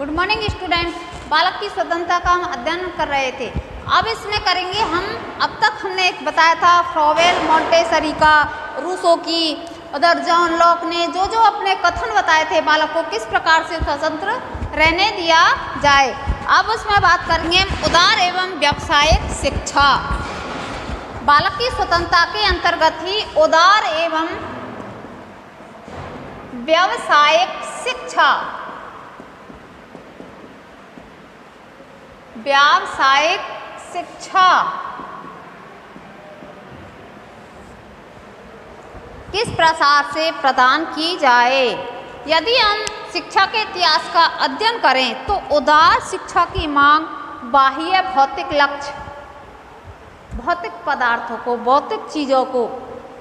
Good morning student. बालक की स्वतंत्रता का हम अध्ययन कर रहे थे। अब इसमें करेंगे हम, अब तक हमने एक बताया था फ्रॉवेल, मोंटेसरी का, रूसो की, उधर जॉन लॉक ने जो जो अपने कथन बताए थे बालक को किस प्रकार से स्वतंत्र रहने दिया जाए। अब उसमें बात करेंगे उदार एवं व्यावसायिक शिक्षा। बालक की स्वतंत्रता के अंतर्गत ही उदार एवं व्यावसायिक शिक्षा, व्यावसायिक शिक्षा किस प्रकार से प्रदान की जाए। यदि हम शिक्षा के इतिहास का अध्ययन करें तो उदार शिक्षा की मांग बाह्य भौतिक लक्ष्य, भौतिक पदार्थों को, भौतिक चीज़ों को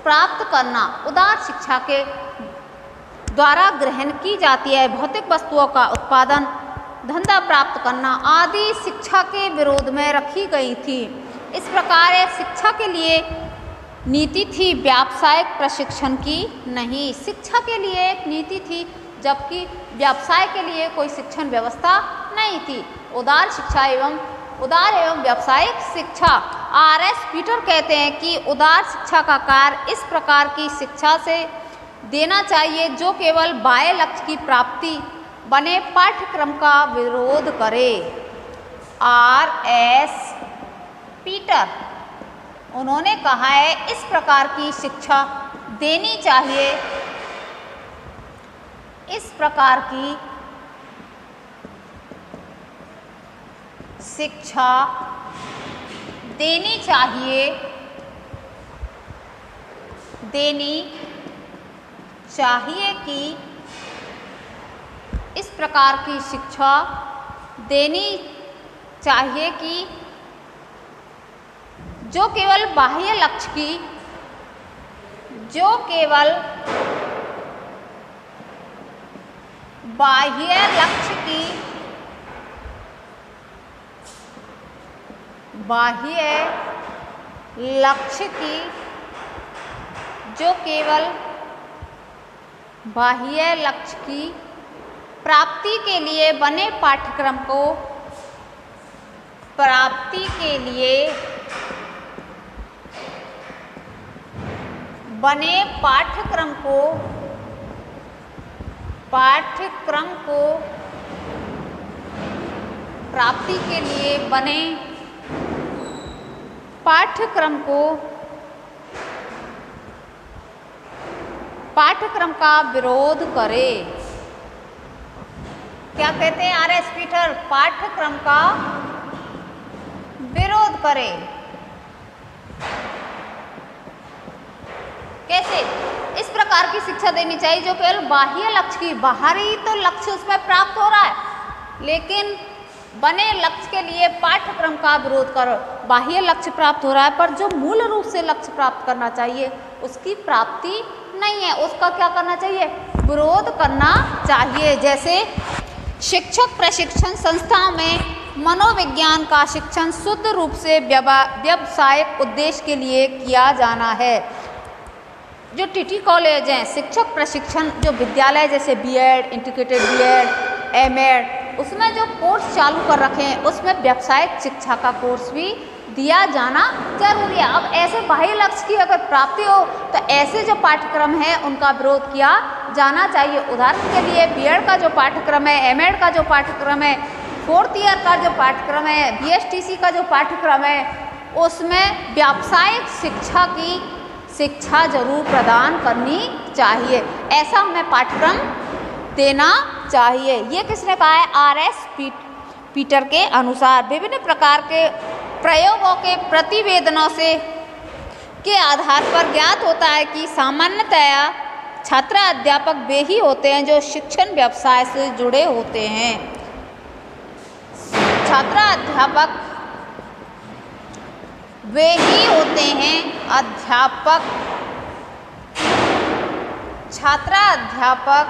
प्राप्त करना उदार शिक्षा के द्वारा ग्रहण की जाती है। भौतिक वस्तुओं का उत्पादन, धंधा प्राप्त करना आदि शिक्षा के विरोध में रखी गई थी। इस प्रकार शिक्षा के लिए नीति थी, व्यावसायिक प्रशिक्षण की नहीं। शिक्षा के लिए एक नीति थी जबकि व्यवसाय के लिए कोई शिक्षण व्यवस्था नहीं थी। उदार एवं व्यावसायिक शिक्षा। आर.एस. पीटर कहते हैं कि उदार शिक्षा का कार्य इस प्रकार की शिक्षा से देना चाहिए जो केवल बाह्य लक्ष्य की प्राप्ति बने पाठ्यक्रम का विरोध करे। आर.एस. पीटर, उन्होंने कहा है इस प्रकार की शिक्षा देनी चाहिए, इस प्रकार की शिक्षा देनी चाहिए कि इस प्रकार की शिक्षा देनी चाहिए कि जो केवल बाह्य लक्ष्य की, बाह्य लक्ष्य की, जो केवल बाह्य लक्ष्य की प्राप्ति के लिए बने पाठ्यक्रम को, प्राप्ति के लिए बने पाठ्यक्रम को प्राप्ति के लिए बने पाठ्यक्रम का विरोध करे। क्या कहते हैं आर.एस. पीटर? पाठ्यक्रम का विरोध करे। कैसे? इस प्रकार की शिक्षा देनी चाहिए जो केवल बाह्य लक्ष्य की, बाहरी तो लक्ष्य उसमें प्राप्त हो रहा है लेकिन बने लक्ष्य के लिए पाठ्यक्रम का विरोध करो। बाह्य लक्ष्य प्राप्त हो रहा है पर जो मूल रूप से लक्ष्य प्राप्त करना चाहिए उसकी प्राप्ति नहीं है, उसका क्या करना चाहिए? विरोध करना चाहिए। जैसे शिक्षक प्रशिक्षण संस्थाओं में मनोविज्ञान का शिक्षण शुद्ध रूप से व्यावसायिक उद्देश्य के लिए किया जाना है। जो टीटी कॉलेज हैं, शिक्षक प्रशिक्षण जो विद्यालय जैसे बीएड, इंटीग्रेटेड बीएड, एमएड, उसमें जो कोर्स चालू कर रखे हैं उसमें व्यावसायिक शिक्षा का कोर्स भी दिया जाना जरूरी है। अब ऐसे बाह्य लक्ष्य की अगर प्राप्ति हो तो ऐसे जो पाठ्यक्रम है उनका विरोध किया जाना चाहिए। उदाहरण के लिए बीएड का जो पाठ्यक्रम है, एमएड का जो पाठ्यक्रम है, 4th ईयर का जो पाठ्यक्रम है, बीएसटीसी का जो पाठ्यक्रम है, उसमें व्यावसायिक शिक्षा की शिक्षा जरूर प्रदान करनी चाहिए। ऐसा हमें पाठ्यक्रम देना चाहिए। ये किसने कहा है? आर.एस. पीटर के अनुसार विभिन्न प्रकार के प्रयोगों के प्रतिवेदनों से के आधार पर ज्ञात होता है कि सामान्यतया छात्र अध्यापक वे ही होते हैं जो शिक्षण व्यवसाय से जुड़े होते हैं। छात्र अध्यापक वे ही होते हैं, छात्र अध्यापक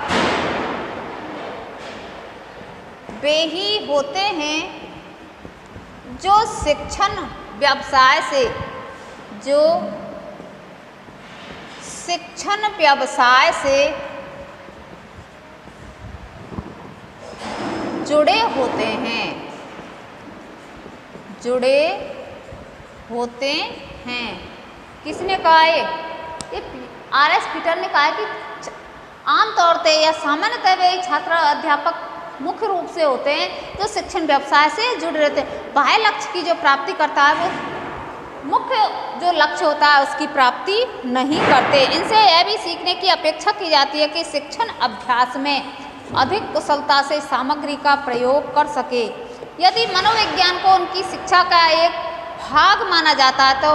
वे ही होते हैं जो शिक्षण व्यवसाय से जुड़े होते हैं, जुड़े होते हैं। किसने कहा ये R.S. पीटर ने कहा है कि आमतौर पे या सामान्यतः वे छात्र अध्यापक मुख्य रूप से होते हैं जो शिक्षण व्यवसाय से जुड़े रहते हैं। बाह्य लक्ष्य की जो प्राप्ति करता है वो मुख्य जो लक्ष्य होता है उसकी प्राप्ति नहीं करते। इनसे यह भी सीखने की अपेक्षा की जाती है कि शिक्षण अभ्यास में अधिक कुशलता से सामग्री का प्रयोग कर सके। यदि मनोविज्ञान को उनकी शिक्षा का एक भाग माना जाता है तो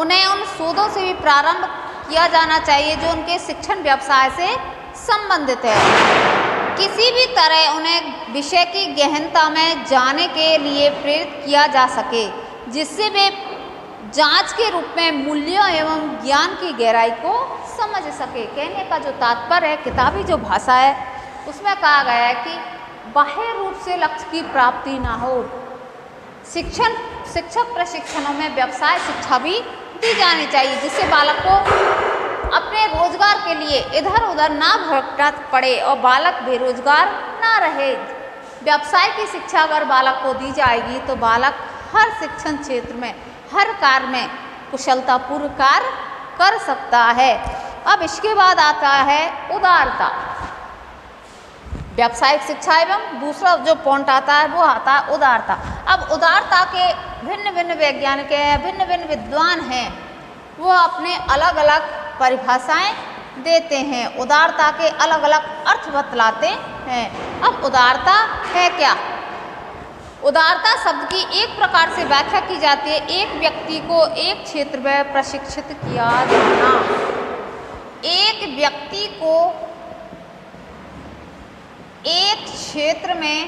उन्हें उन शोधों से भी प्रारंभ किया जाना चाहिए जो उनके शिक्षण व्यवसाय से संबंधित है। किसी भी तरह उन्हें विषय की गहनता में जाने के लिए प्रेरित किया जा सके जिससे वे जांच के रूप में मूल्यों एवं ज्ञान की गहराई को समझ सके। कहने का जो तात्पर्य है, किताबी जो भाषा है उसमें कहा गया है कि बाह्य रूप से लक्ष्य की प्राप्ति ना हो। शिक्षक प्रशिक्षणों में व्यवसाय शिक्षा भी दी जानी चाहिए जिससे बालक को अपने रोजगार के लिए इधर उधर ना भटकना पड़े और बालक बेरोजगार ना रहे। व्यवसाय की शिक्षा अगर बालक को दी जाएगी तो बालक हर शिक्षण क्षेत्र में हर कार्य में कुशलतापूर्वक कार्य कर सकता है। अब इसके बाद आता है उदारता। व्यावसायिक शिक्षा एवं दूसरा जो पॉइंट आता है वो आता है उदारता। अब उदारता के भिन्न भिन्न वैज्ञानिक हैं, भिन्न भिन्न विद्वान हैं, वो अपने अलग अलग परिभाषाएं देते हैं, उदारता के अलग अलग अर्थ बतलाते हैं। अब उदारता है क्या? उदारता शब्द की एक प्रकार से व्याख्या की जाती है एक व्यक्ति को एक क्षेत्र में प्रशिक्षित किया जाना। एक व्यक्ति को एक क्षेत्र में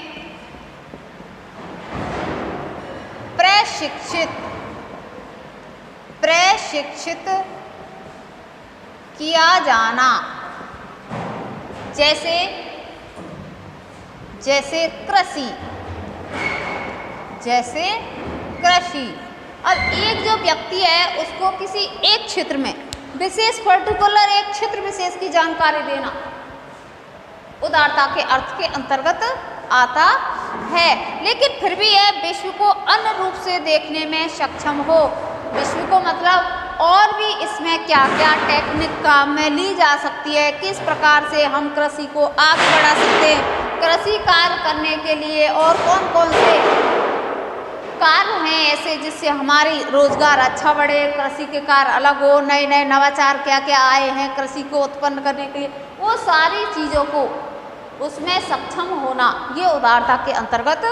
प्रशिक्षित किया जाना। जैसे कृषि। अब एक जो व्यक्ति है उसको किसी एक क्षेत्र में विशेष पर्टिकुलर एक क्षेत्र विशेष की जानकारी देना उदारता के अर्थ के अंतर्गत आता है। लेकिन फिर भी यह विश्व को अन्य रूप से देखने में सक्षम हो। विश्व को मतलब और भी इसमें क्या क्या टेक्निक काम में ली जा सकती है, किस प्रकार से हम कृषि को आगे बढ़ा सकते हैं, कृषि कार्य करने के लिए और कौन कौन से कार्य हैं ऐसे जिससे हमारी रोजगार अच्छा बढ़े, कृषि के कार्य अलग हो, नए नए नवाचार क्या क्या आए हैं कृषि को उत्पन्न करने के लिए, वो सारी चीज़ों को उसमें सक्षम होना ये उदारता के अंतर्गत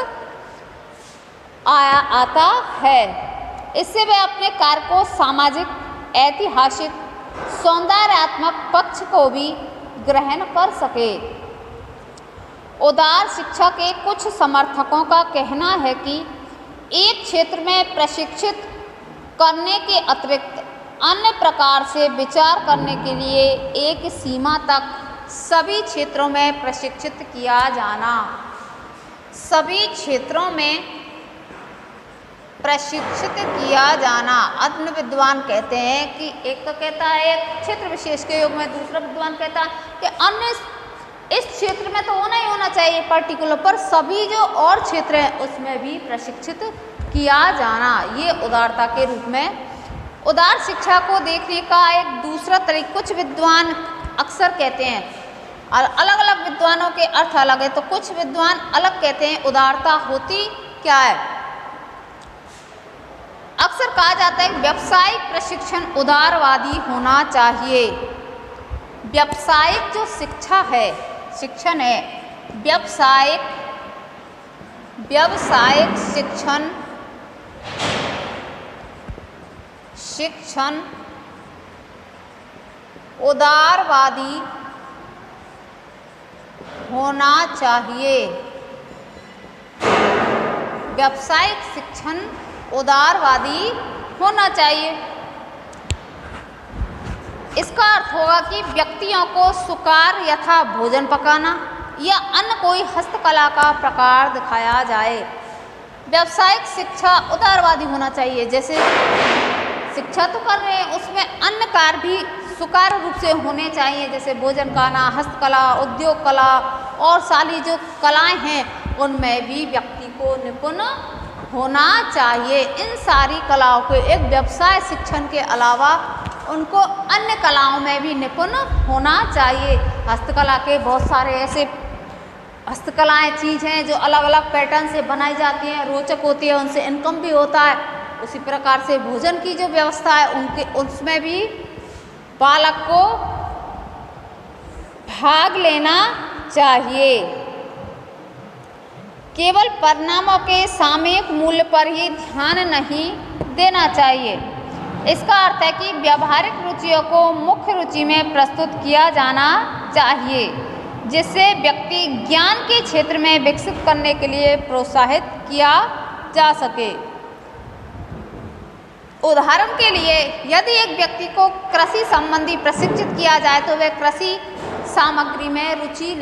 आता है। इससे वे अपने कार्य को सामाजिक, ऐतिहासिक, सौंदर्यात्मक पक्ष को भी ग्रहण कर सके। उदार शिक्षा के कुछ समर्थकों का कहना है कि एक क्षेत्र में प्रशिक्षित करने के अतिरिक्त अन्य प्रकार से विचार करने के लिए एक सीमा तक सभी क्षेत्रों में प्रशिक्षित किया जाना। सभी क्षेत्रों में प्रशिक्षित किया जाना। अन्य विद्वान कहते हैं कि एक तो कहता है एक क्षेत्र विशेष के योग में, दूसरा विद्वान कहता है कि अन्य इस क्षेत्र में तो होना ही होना चाहिए पर्टिकुलर, पर सभी जो और क्षेत्र हैं उसमें भी प्रशिक्षित किया जाना। ये उदारता के रूप में उदार शिक्षा को देखने का एक दूसरा तरीका कुछ विद्वान अक्सर कहते हैं, और अलग अलग विद्वानों के अर्थ अलग है, तो कुछ विद्वान अलग कहते हैं उदारता होती क्या है। अक्सर कहा जाता है व्यावसायिक प्रशिक्षण उदारवादी होना चाहिए। व्यावसायिक जो शिक्षा है, शिक्षण है, व्यावसायिक शिक्षण उदारवादी होना चाहिए। व्यावसायिक शिक्षण उदारवादी होना चाहिए। इसका अर्थ होगा कि व्यक्तियों को सुकार यथा भोजन पकाना या अन्य कोई हस्तकला का प्रकार दिखाया जाए। व्यावसायिक शिक्षा उदारवादी होना चाहिए। जैसे शिक्षा तो कर रहे हैं उसमें अन्य कार्य भी सुचारू रूप से होने चाहिए, जैसे भोजन खाना, हस्तकला, उद्योग कला और सारी जो कलाएं हैं उनमें भी व्यक्ति को निपुण होना चाहिए। इन सारी कलाओं को एक व्यवसाय शिक्षण के अलावा उनको अन्य कलाओं में भी निपुण होना चाहिए। हस्तकला के बहुत सारे ऐसे हस्तकलाएँ चीज़ हैं जो अलग अलग पैटर्न से बनाई जाती हैं, रोचक होती है, उनसे इनकम भी होता है। उसी प्रकार से भोजन की जो व्यवस्था है उसमें भी बालक को भाग लेना चाहिए। केवल परिणामों के सामयिक मूल्य पर ही ध्यान नहीं देना चाहिए। इसका अर्थ है कि व्यावहारिक रुचियों को मुख्य रुचि में प्रस्तुत किया जाना चाहिए, जिससे व्यक्ति ज्ञान के क्षेत्र में विकसित करने के लिए प्रोत्साहित किया जा सके। उदाहरण के लिए यदि एक व्यक्ति को कृषि संबंधी प्रशिक्षित किया जाए तो वह कृषि सामग्री में रुचि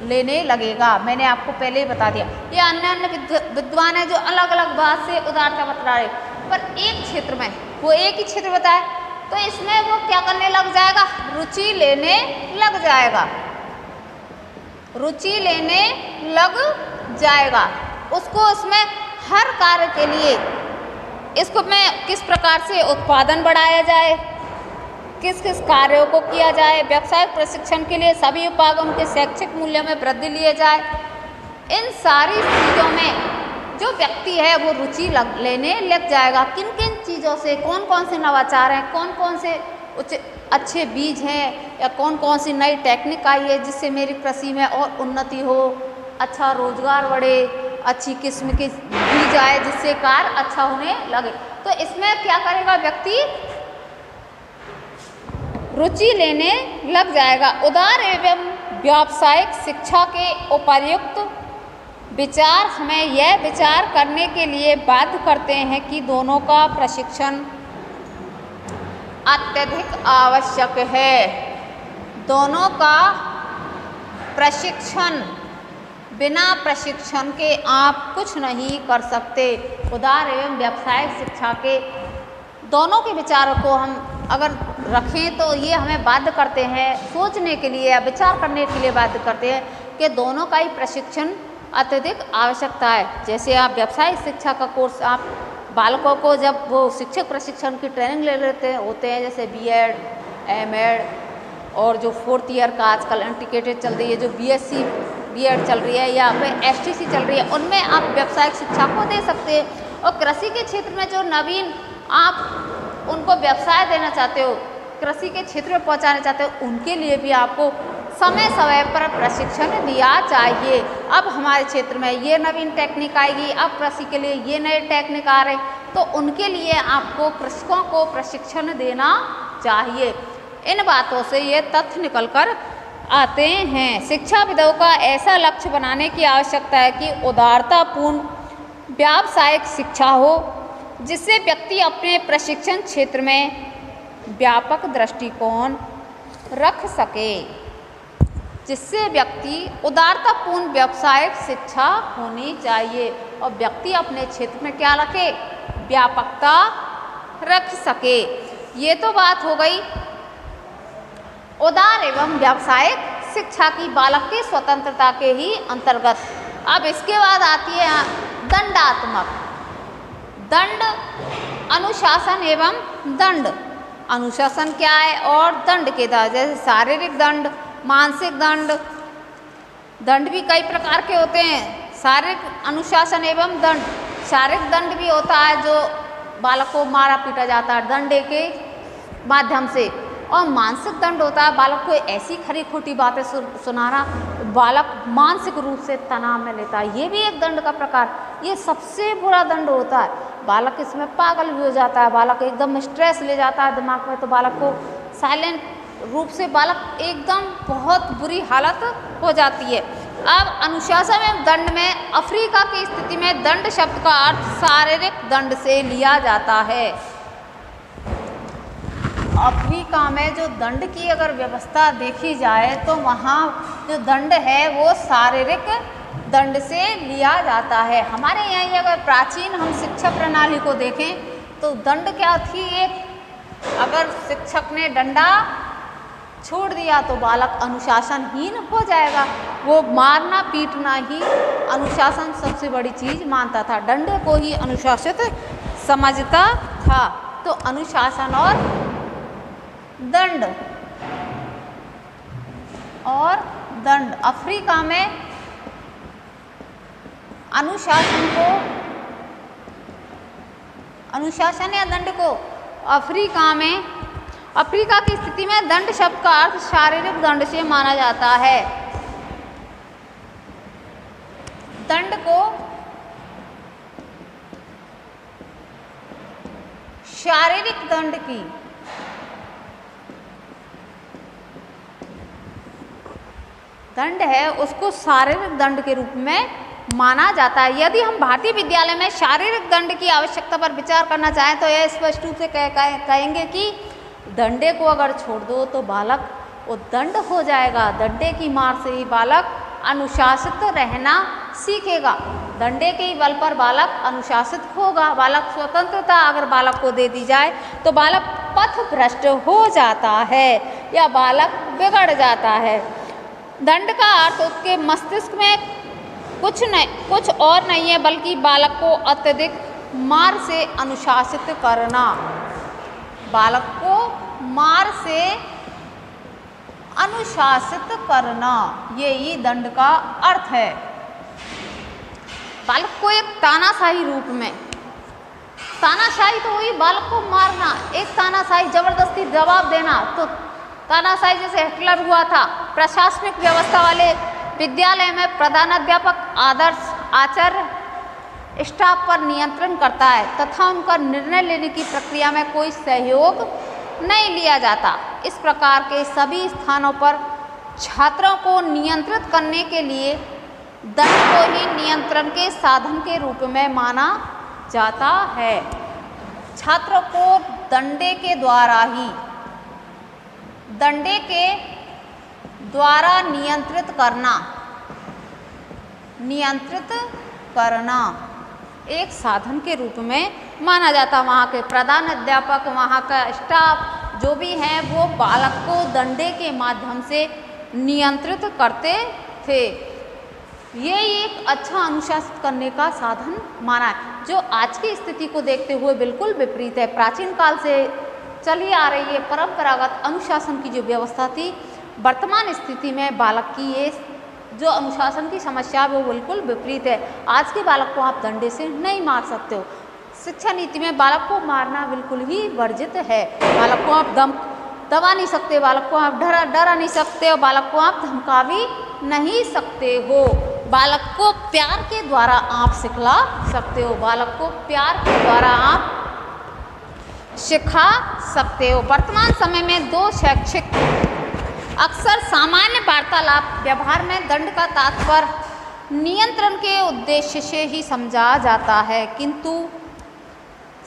लेने लगेगा। मैंने आपको पहले ही बता दिया। ये अन्य विद्वान है जो अलग अलग बात से उदारता बता रहे, पर एक क्षेत्र में वो एक ही क्षेत्र बताए तो इसमें वो क्या करने लग जाएगा, रुचि लेने लग जाएगा, रुचि लेने लग जाएगा। उसको उसमें हर कार्य के लिए इसको में किस प्रकार से उत्पादन बढ़ाया जाए, किस किस कार्यों को किया जाए, व्यावसायिक प्रशिक्षण के लिए सभी उपायों के शैक्षिक मूल्य में वृद्धि लिए जाए। इन सारी चीज़ों में जो व्यक्ति है वो रुचि लेने लग जाएगा। किन किन चीज़ों से कौन कौन से नवाचार हैं, कौन कौन से अच्छे बीज हैं या कौन कौन सी नई टेक्निक आई है जिससे मेरी कृषि में और उन्नति हो, अच्छा रोजगार बढ़े, अच्छी किस्म के बीज आए जिससे कार्य अच्छा होने लगे। तो इसमें क्या करेगा व्यक्ति, रुचि लेने लग जाएगा। उदार एवं व्यावसायिक शिक्षा के उपर्युक्त विचार हमें यह विचार करने के लिए बाध्य करते हैं कि दोनों का प्रशिक्षण अत्यधिक आवश्यक है। दोनों का प्रशिक्षण, बिना प्रशिक्षण के आप कुछ नहीं कर सकते। उदार एवं व्यावसायिक शिक्षा के दोनों के विचारों को हम अगर रखें तो ये हमें बाध्य करते हैं सोचने के लिए या विचार करने के लिए बाध्य करते हैं कि दोनों का ही प्रशिक्षण अत्यधिक आवश्यकता है। जैसे आप व्यावसायिक शिक्षा का कोर्स आप बालकों को जब वो शिक्षक प्रशिक्षण की ट्रेनिंग ले लेते होते हैं, जैसे बीएड, एमएड और जो 4th ईयर का आजकल इंटीग्रेटेड चल रही है, जो बीएससी बीएड चल रही है या फिर एसटीसी चल रही है, उनमें आप व्यावसायिक शिक्षा को दे सकते हैं। और कृषि के क्षेत्र में जो नवीन आप उनको व्यवसाय देना चाहते हो, कृषि के क्षेत्र में पहुंचाना चाहते हो, उनके लिए भी आपको समय समय पर प्रशिक्षण दिया चाहिए। अब हमारे क्षेत्र में ये नवीन टेक्निक आएगी, अब कृषि के लिए ये नए टेक्निक आ रहे, तो उनके लिए आपको कृषकों को प्रशिक्षण देना चाहिए। इन बातों से ये तथ्य निकल कर आते हैं। शिक्षाविदों का ऐसा लक्ष्य बनाने की आवश्यकता है कि उदारतापूर्ण व्यावसायिक शिक्षा हो, जिससे व्यक्ति अपने प्रशिक्षण क्षेत्र में व्यापक दृष्टिकोण रख सके। जिससे व्यक्ति उदारतापूर्ण व्यावसायिक शिक्षा होनी चाहिए और व्यक्ति अपने क्षेत्र में क्या रखे, व्यापकता रख सके। ये तो बात हो गई उदार एवं व्यावसायिक शिक्षा की, बालक की स्वतंत्रता के ही अंतर्गत। अब इसके बाद आती है दंडात्मक। दंड, अनुशासन एवं दंड। अनुशासन क्या है और दंड के द्वारा, जैसे शारीरिक दंड, मानसिक दंड। दंड भी कई प्रकार के होते हैं, शारीरिक अनुशासन एवं दंड। शारीरिक दंड भी होता है जो बालक को मारा पीटा जाता है डंडे के माध्यम से, और मानसिक दंड होता है बालक को ऐसी खरी खोटी बातें सुनाना, बालक मानसिक रूप से तनाव में लेता है। ये भी एक दंड का प्रकार, ये सबसे बुरा दंड होता है। बालक इसमें पागल भी हो जाता है, बालक एकदम स्ट्रेस ले जाता है दिमाग में, तो बालक को साइलेंट रूप से बालक एकदम बहुत बुरी हालत हो जाती है। अब अनुशासन एवं दंड में अफ्रीका की स्थिति में दंड शब्द का अर्थ शारीरिक दंड से लिया जाता है। अफ्रीका में जो दंड की अगर व्यवस्था देखी जाए तो वहाँ जो दंड है वो शारीरिक दंड से लिया जाता है। हमारे यहाँ अगर प्राचीन हम शिक्षा प्रणाली को देखें तो दंड क्या थी, एक अगर शिक्षक ने डंडा छोड़ दिया तो बालक अनुशासनहीन हो जाएगा। वो मारना पीटना ही अनुशासन सबसे बड़ी चीज मानता था, डंडे को ही अनुशासित समझता था। तो अनुशासन और दंड अफ्रीका में अनुशासन या दंड को अफ्रीका की स्थिति में दंड शब्द का अर्थ शारीरिक दंड से माना जाता है। दंड को शारीरिक दंड की दंड है उसको शारीरिक दंड के रूप में माना जाता है। यदि हम भारतीय विद्यालय में शारीरिक दंड की आवश्यकता पर विचार करना चाहें तो यह स्पष्ट रूप से कहेंगे कि डंडे को अगर छोड़ दो तो बालक उद्दंड हो जाएगा। डंडे की मार से ही बालक अनुशासित रहना सीखेगा। डंडे के ही बल पर बालक अनुशासित होगा। बालक स्वतंत्रता अगर बालक को दे दी जाए तो बालक पथ भ्रष्ट हो जाता है या बालक बिगड़ जाता है। दंड का अर्थ उसके मस्तिष्क में कुछ और नहीं है बल्कि बालक को अत्यधिक मार से अनुशासित करना। बालक को मार से अनुशासित करना, यही दंड का अर्थ है। बालक को एक तानाशाही रूप में, तानाशाही तो वही बालक को मारना, एक तानाशाही जबरदस्ती जवाब देना। तो तानाशाही जैसे हिटलर हुआ था, प्रशासनिक व्यवस्था वाले विद्यालय में प्रधानाध्यापक आदर्श आचार्य स्टाफ पर नियंत्रण करता है तथा उनका निर्णय लेने की प्रक्रिया में कोई सहयोग नहीं लिया जाता। इस प्रकार के सभी स्थानों पर छात्रों को नियंत्रित करने के लिए दंड को ही नियंत्रण के साधन के रूप में माना जाता है। छात्रों को दंडे के द्वारा नियंत्रित करना एक साधन के रूप में माना जाता। वहाँ के प्रधान अध्यापक, वहाँ का स्टाफ जो भी हैं वो बालक को दंडे के माध्यम से नियंत्रित करते थे। ये एक अच्छा अनुशासित करने का साधन माना है, जो आज की स्थिति को देखते हुए बिल्कुल विपरीत है। प्राचीन काल से चली आ रही है परंपरागत अनुशासन की जो व्यवस्था थी, वर्तमान स्थिति में बालक की ये जो अनुशासन की समस्या है वो बिल्कुल विपरीत है। आज के बालक को आप दंडे से नहीं मार सकते हो। शिक्षा नीति में बालक को मारना बिल्कुल ही वर्जित है। बालक को आप दबा नहीं सकते, बालक को आप डरा नहीं सकते हो, बालक को आप धमका भी नहीं सकते हो। बालक को प्यार के द्वारा आप सिखला सकते हो, बालक को प्यार के द्वारा आप सिखा सकते हो। वर्तमान समय में दो शैक्षिक अक्सर सामान्य वार्तालाप व्यवहार में दंड का तात्पर्य नियंत्रण के उद्देश्य से ही समझा जाता है, किंतु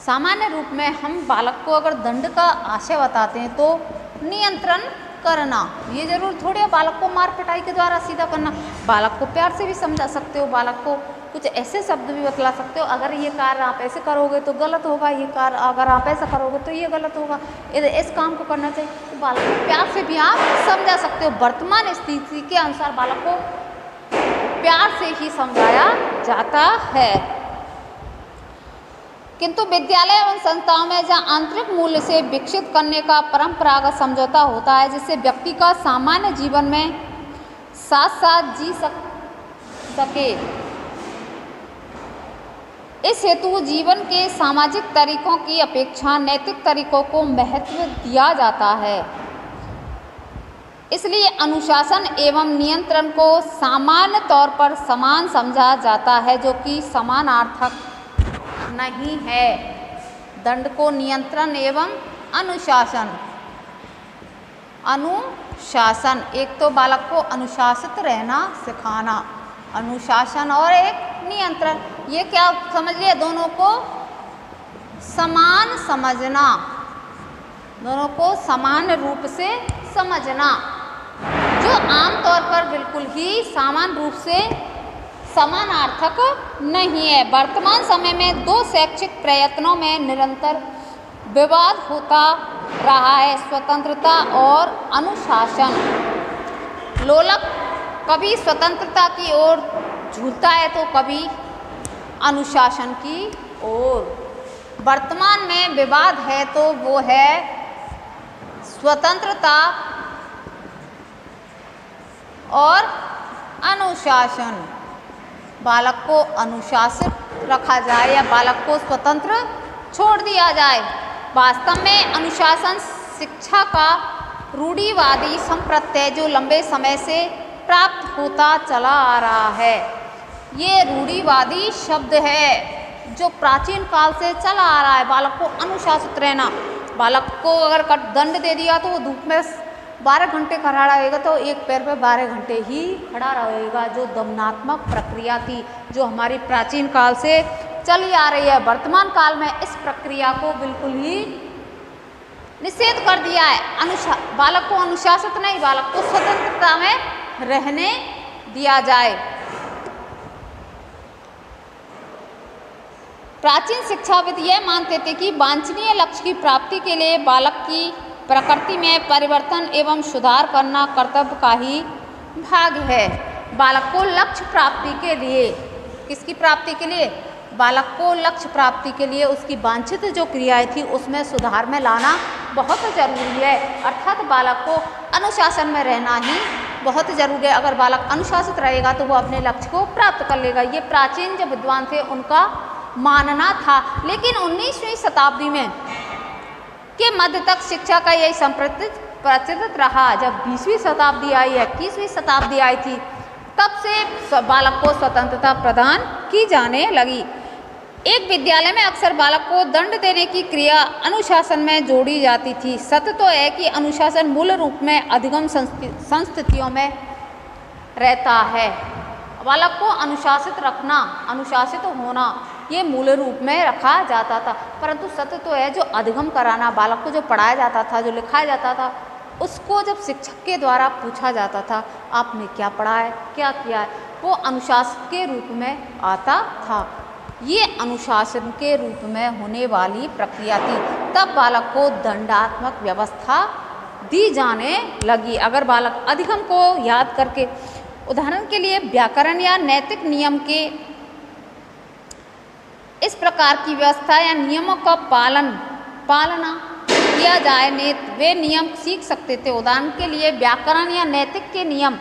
सामान्य रूप में हम बालक को अगर दंड का आशय बताते हैं तो नियंत्रण करना, ये जरूर थोड़ी है बालक को मार पिटाई के द्वारा सीधा करना। बालक को प्यार से भी समझा सकते हो, बालक को कुछ ऐसे शब्द भी बतला सकते हो, अगर ये कार्य आप ऐसे करोगे तो गलत होगा, ये कार्य अगर आप ऐसा करोगे तो ये गलत होगा, इस काम को करना चाहिए। तो बालक को प्यार से भी आप समझा सकते हो। वर्तमान स्थिति के अनुसार बालक को प्यार से ही समझाया जाता है, किंतु विद्यालय एवं संस्थाओं में जहाँ आंतरिक मूल्य से विकसित करने का परंपरागत समझौता होता है, जिससे व्यक्ति का सामान्य जीवन में साथ साथ जी सके, इस हेतु जीवन के सामाजिक तरीकों की अपेक्षा नैतिक तरीकों को महत्व दिया जाता है। इसलिए अनुशासन एवं नियंत्रण को सामान्य तौर पर समान समझा जाता है, जो कि समानार्थक नहीं है। दंड को नियंत्रण एवं अनुशासन एक तो बालक को अनुशासित रहना सिखाना, अनुशासन और एक नियंत्रण, ये क्या समझ लिया, दोनों को समान समझना, दोनों को समान रूप से समझना, जो आमतौर पर बिल्कुल ही समान रूप से समानार्थक नहीं है। वर्तमान समय में दो शैक्षिक प्रयत्नों में निरंतर विवाद होता रहा है स्वतंत्रता और अनुशासन। लोलक कभी स्वतंत्रता की ओर झूलता है तो कभी अनुशासन की ओर। वर्तमान में विवाद है तो वो है स्वतंत्रता और अनुशासन। बालक को अनुशासित रखा जाए या बालक को स्वतंत्र छोड़ दिया जाए। वास्तव में अनुशासन शिक्षा का रूढ़िवादी संप्रत्यय जो लंबे समय से प्राप्त होता चला आ रहा है। ये रूढ़िवादी शब्द है जो प्राचीन काल से चला आ रहा है। बालक को अनुशासित रहना, बालक को अगर दंड दे दिया तो वो धूप में 12 घंटे खड़ा रहेगा तो एक पैर पे 12 घंटे ही खड़ा रहेगा। जो दमनात्मक प्रक्रिया थी जो हमारी प्राचीन काल से चली आ रही है, वर्तमान काल में इस प्रक्रिया को बिल्कुल ही निषेध कर दिया है। बालक को अनुशासित नहीं, बालक को स्वतंत्रता में रहने दिया जाए। प्राचीन शिक्षाविद यह मानते थे कि वांछनीय लक्ष्य की प्राप्ति के लिए बालक की प्रकृति में परिवर्तन एवं सुधार करना कर्तव्य का ही भाग है। बालक को लक्ष्य प्राप्ति के लिए, किसकी प्राप्ति के लिए? बालक को लक्ष्य प्राप्ति के लिए उसकी वांछित जो क्रियाएं थी उसमें सुधार में लाना बहुत जरूरी है। अर्थात बालक को अनुशासन में रहना ही बहुत जरूरी है। अगर बालक अनुशासित रहेगा तो वो अपने लक्ष्य को प्राप्त कर लेगा। ये प्राचीन जो विद्वान थे उनका मानना था। लेकिन 19वीं शताब्दी में के मध्य तक शिक्षा का यही प्रचलित रहा। जब 20वीं शताब्दी आई, 21वीं शताब्दी आई थी, तब से बालक को स्वतंत्रता प्रदान की जाने लगी। एक विद्यालय में अक्सर बालक को दंड देने की क्रिया अनुशासन में जोड़ी जाती थी। सत्य तो है कि अनुशासन मूल रूप में अधिगम संस्थितियों में रहता है। बालक को अनुशासित रखना, अनुशासित होना, ये मूल रूप में रखा जाता था। परंतु सत्य तो है जो अधिगम कराना, बालक को जो पढ़ाया जाता था, जो लिखाया जाता था, उसको जब शिक्षक के द्वारा पूछा जाता था आपने क्या पढ़ा है, क्या किया है, वो अनुशासन के रूप में आता था। ये अनुशासन के रूप में होने वाली प्रक्रिया थी। तब बालक को दंडात्मक व्यवस्था दी जाने लगी। अगर बालक अधिगम को याद करके, उदाहरण के लिए व्याकरण या नैतिक नियम के इस प्रकार की व्यवस्था या नियमों का पालना किया जाए, वे नियम सीख सकते थे। उदाहरण के लिए व्याकरण या नैतिक के नियम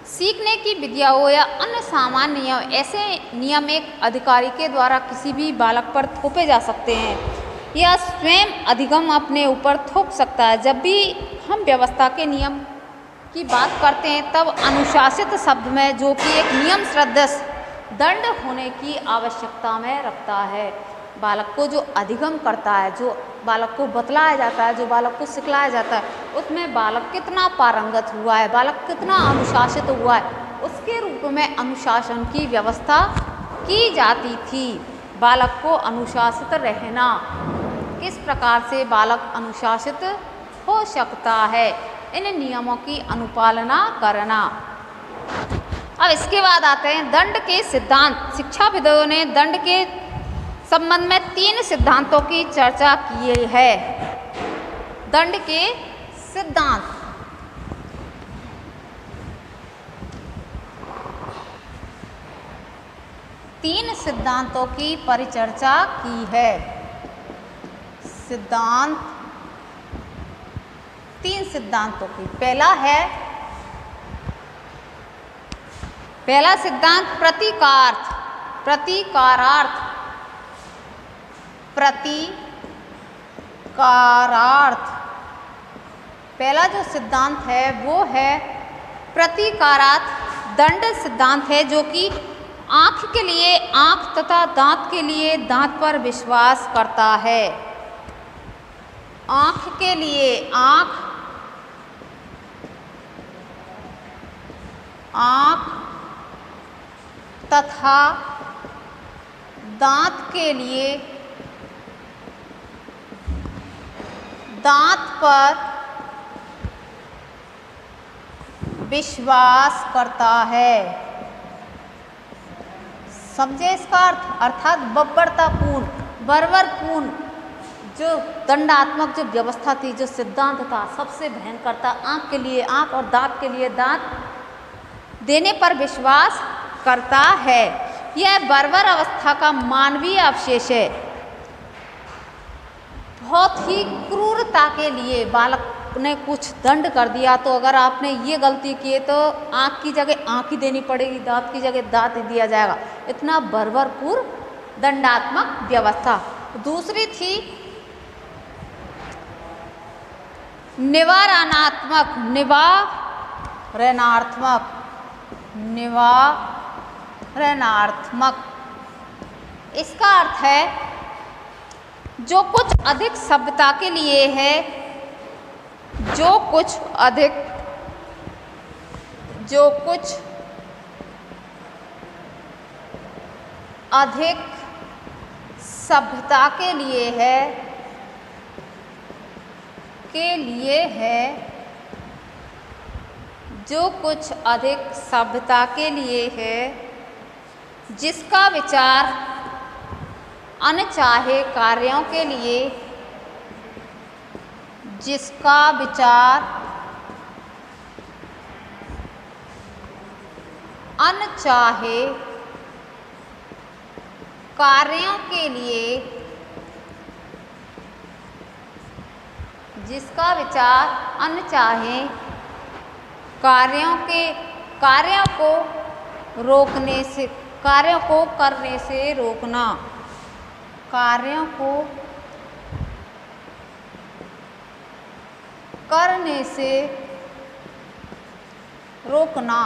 सीखने की विद्या हो या अन्य सामान्य नियम, ऐसे नियम एक अधिकारी के द्वारा किसी भी बालक पर थोपे जा सकते हैं या स्वयं अधिगम अपने ऊपर थोप सकता है। जब भी हम व्यवस्था के नियम की बात करते हैं तब अनुशासित शब्द में जो कि एक नियम सदृश दंड होने की आवश्यकता में रखता है। बालक को जो अधिगम करता है, जो बालक को बतलाया जाता है, जो बालक को सिखलाया जाता है, उसमें बालक कितना पारंगत हुआ है, बालक कितना अनुशासित हुआ है, उसके रूप में अनुशासन की व्यवस्था की जाती थी। बालक को अनुशासित रहना, किस प्रकार से बालक अनुशासित हो सकता है, इन नियमों की अनुपालना करना। अब इसके बाद आते हैं दंड के सिद्धांत। शिक्षाविदों ने दंड के संबंध में 3 सिद्धांतों की चर्चा की है। दंड के सिद्धांत, तीन सिद्धांतों की परिचर्चा की है। सिद्धांत, 3 सिद्धांतों की। पहला सिद्धांत प्रतीकारार्थ। पहला जो सिद्धांत है वो है प्रतीकारार्थ दंड सिद्धांत है, जो कि आँख के लिए आँख तथा दांत के लिए दांत पर विश्वास करता है। आँख के लिए आँख तथा दांत के लिए दांत पर विश्वास करता है। समझे इसका अर्थ? अर्थात बर्बरतापूर्ण, बर्बरपूर्ण जो दंडात्मक जो व्यवस्था थी, जो सिद्धांत था, सबसे भयंकर था। आँख के लिए आँख और दांत के लिए दांत देने पर विश्वास करता है। यह बर्बर अवस्था का मानवीय अवशेष है। बहुत ही क्रूरता के लिए बालक ने कुछ दंड कर दिया, तो अगर आपने ये गलती की तो आँख की जगह आँख ही देनी पड़ेगी, दांत की जगह दांत ही दिया जाएगा। इतना बर्बरपूर्ण दंडात्मक व्यवस्था। दूसरी थी निवारणात्मक निवारणात्मक। इसका अर्थ है जो कुछ अधिक सभ्यता के लिए है, जो कुछ अधिक सभ्यता के लिए है, जो कुछ अधिक सभ्यता के लिए है, जिसका विचार अनचाहे कार्यों के लिए, जिसका विचार अनचाहे कार्यों के लिए, जिसका विचार अनचाहे कार्यों को रोकने से, कार्यों को करने से रोकना, कार्यों को करने से रोकना।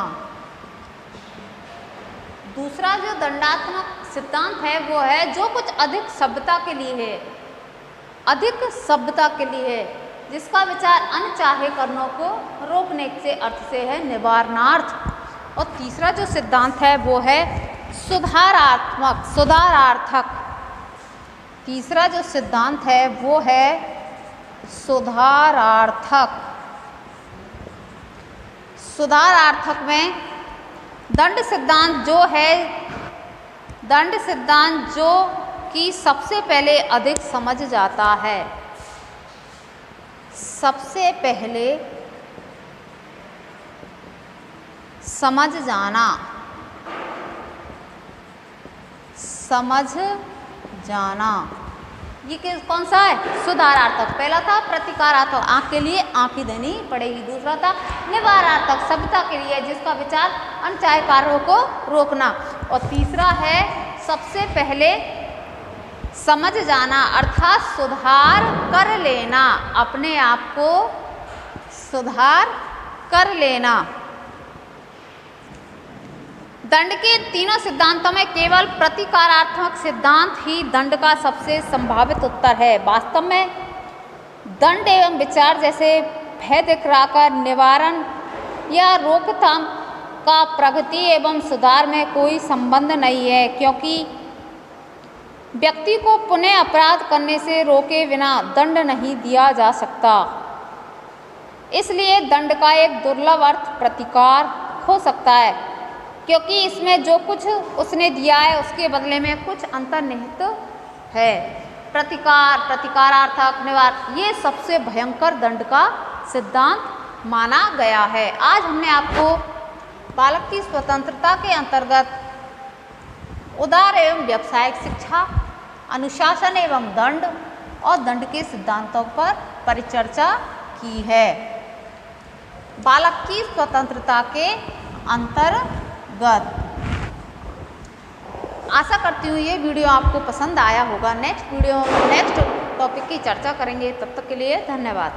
दूसरा जो दंडात्मक सिद्धांत है वो है जो कुछ अधिक सभ्यता के लिए है, अधिक सभ्यता के लिए है, जिसका विचार अनचाहे कर्मों को रोकने से अर्थ से है निवारणार्थ। और तीसरा जो सिद्धांत है वो है सुधारार्थक। तीसरा जो सिद्धांत है वो है सुधारार्थक। सुधारार्थक में दंड सिद्धांत जो कि सबसे पहले अधिक समझ जाता है, सबसे पहले समझ जाना। ये कौन सा है? सुधारार्थक। पहला था प्रतिकारात्मक, आँख के लिए आँख ही देनी पड़ेगी। दूसरा था निवारणार्थक, सभ्यता के लिए, जिसका विचार अनचाहे कार्यों को रोकना। और तीसरा है सबसे पहले समझ जाना, अर्थात सुधार कर लेना, अपने आप को सुधार कर लेना। दंड के तीनों सिद्धांतों में केवल प्रतिकारात्मक सिद्धांत ही दंड का सबसे संभावित उत्तर है। वास्तव में दंड एवं विचार जैसे भय दिखाकर निवारण या रोकथाम का प्रगति एवं सुधार में कोई संबंध नहीं है, क्योंकि व्यक्ति को पुनः अपराध करने से रोके बिना दंड नहीं दिया जा सकता। इसलिए दंड का एक दुर्लभ अर्थ प्रतिकार हो सकता है, क्योंकि इसमें जो कुछ उसने दिया है उसके बदले में कुछ अंतर्निहित है। प्रतिकार, प्रतिकारार्थक, निवार, ये सबसे भयंकर दंड का सिद्धांत माना गया है। आज हमने आपको बालक की स्वतंत्रता के अंतर्गत उदार एवं व्यावसायिक शिक्षा, अनुशासन एवं दंड और दंड के सिद्धांतों पर परिचर्चा की है। बालक की स्वतंत्रता के अंतर्गत आशा करती हूँ ये वीडियो आपको पसंद आया होगा। नेक्स्ट टॉपिक की चर्चा करेंगे, तब तक के लिए धन्यवाद।